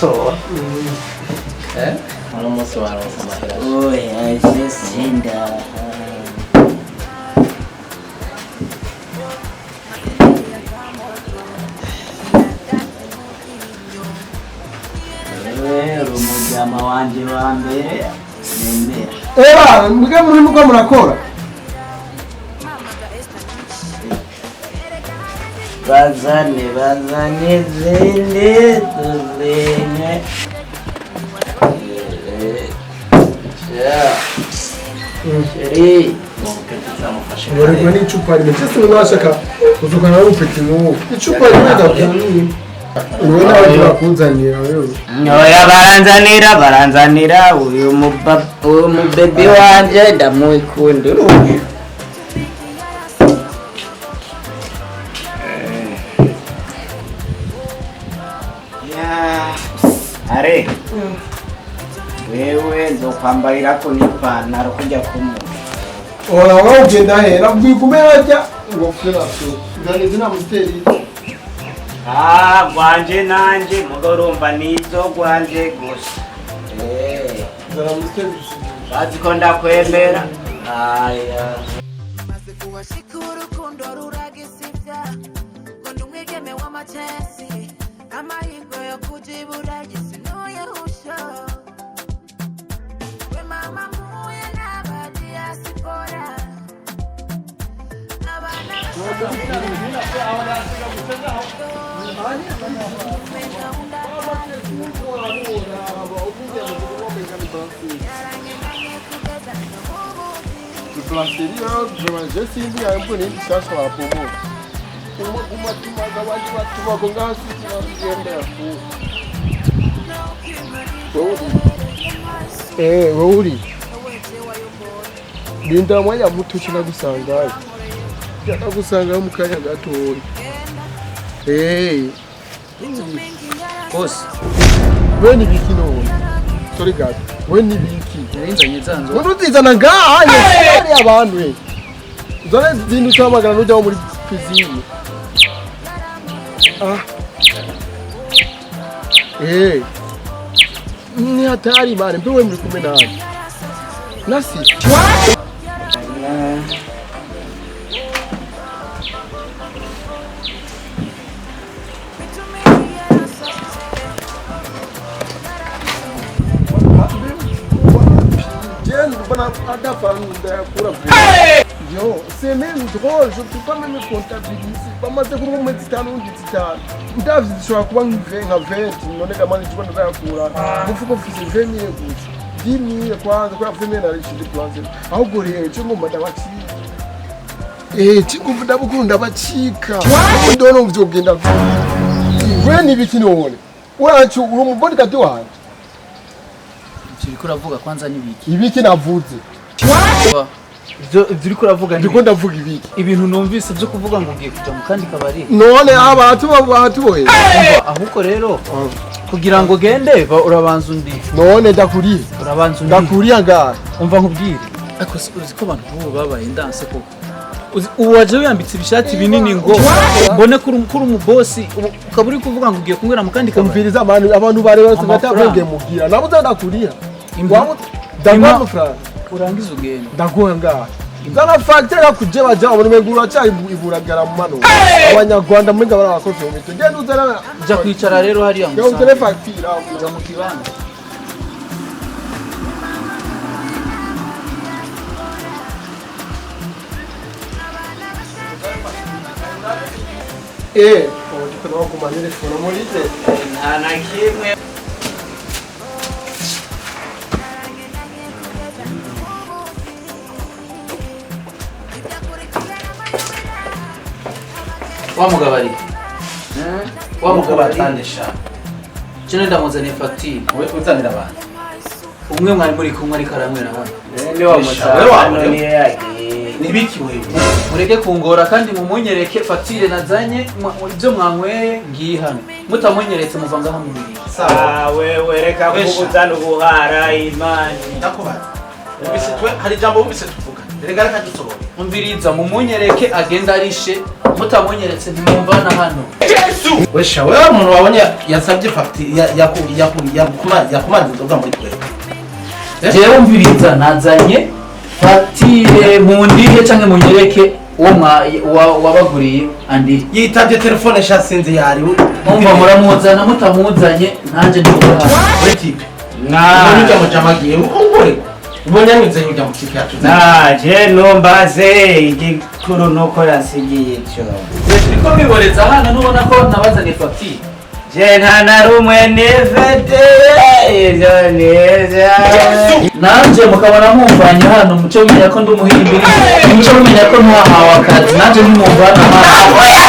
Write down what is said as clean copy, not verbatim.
gutora Ano musi waronse amahera. oya je sinda umujama wanje wa mbere nemera mbwe muri muko murakora bazane zinde tuzenye sheri Ngorego ni icupa rimeze sinashaka kuzukana n'upeti n'uwo icupa rimeze kuni wewe nawe turakuzanira wewe oya baranzanira uyu mubebi wanje ndamwikunda urumva are wewe nzokwambarirako n'ipantaro kujya kumu ora wagenda hera bwikumera cya ngo feraso ngane zina muteri gwanje nanje mugorumva nizo gwanje gusa zara muteri baziko ndakwemera aya maze kuwashikuru rukundo ruragisivya ngo ndumwigeme w'amacesi amahirwe yo kujibura gisinuye husho we mama muye n'abadiaspora abana Transferir, je sinzi ayambone ndishasha bapomo. Uma gawaji batuma konga sisi na ngende yafu. Wouri. Linda mwanya muto kina gusanga. Yaka gusanga mu kanya gatoyi. Boss. Weni bikino. Sorry God. Weni biki. Nzanye zanzo. Urutizana ngaha ari abantu we. Zone zindu cyamagana n'ujya muri pisine. Ni hatari bane mpewe muri kumwe nawe. Nasi. Yo, c'est même drôle, je ne peux pas même comptabiliser. Pas mal de gens qui sont en digital. Vous avez dit que vous avez 20, non est comment tu vas nous faire courir. Vous faut que vous fassiez 20 000 euros. 10 000 quoi, vous avez fait mes arrêts de planter. Ah, vous voulez, tu m'as dit tu m'as ndabacika. Ndona uzogenda. Wewe ni bikinone. Uracu uri mu bodyguard wawe. Kiriko ravuga kwanza nibiki. Ibiki navuze. Ziri kuravuga ndiko ndavuga ibiki. Ibintu numvise byo kuvuga ngo ugiye kuja mu kandi kabari. None abantu batuboye. Ahubwo rero kugira ngo gende urabanza undi. None ndakuriye. Urabanza undi. Ndakuriye ngahe. Umva nkubwire. Ariko uzi ko abantu bo babaye ndanse ko. Uwaje wiyambitse ibishati binini ngo mbone kuri umubosi ukaburi kuvuga ngo ugiye kunywera mu kandi kabari. Umviriza abantu bare bose batavuge mugira. Nabo ndakuriye. Ndagwa frère. Urangiza ugenda. Ndaguha ngahe. Zana facture kuje baje abantu megura cyari iburagara mu mano. Abanyarwanda muri ngabara bakoze mu mito. Genda uzana ja kwicara rero hariya mu. Yo uzane facture uza mu kibanza. Tukaba kumanira telefone muri te. nta na kimwe Wa mugabari. Wa mugabari. batandisha Cyo ndamuzaniye facture. we uzanira abantu Umwe mwari muri kumwe ari karamwera hano. ni wa musaba niye yagiye Nibiki wewe? Mureke kungora kandi mumunyereke facture nazanye ibyo mwanyweye ngiye hano. Mutamunyeretse muvanga hamwe muri. wewe reka kuguzana ubuhara imani ndakubaza ubise twe hari jambo ubise tuvuga rega reka dusobora Umviriza mumunyereke agenda arishe mutamunyeretse ntimumvana hano. Wesha wewe umuntu wabonye yasabye facture yakumanza inzoga muri kwe. Jewe umviriza nazanye facture mu ndihe canke munyereke uwo wabaguriye andi. Yitavye telefone shasinze yari. Umva muramuzana mutamuzanye nanje ndikuha. We tipe. Nja mujamagiye ukongore. Ubonye ngize kujya mu kikacu. Je nombaze igikuru nuko yasigiye cyo. Niko biboreza hano nubona ko nabazanye facture. Je nta na rumwe nifete izo neza. Nanje mukabona mumvanye hano muco menya ko ndumuhimbiri. Muco menya ko ntahawe akazi nanje ntimumvana hano.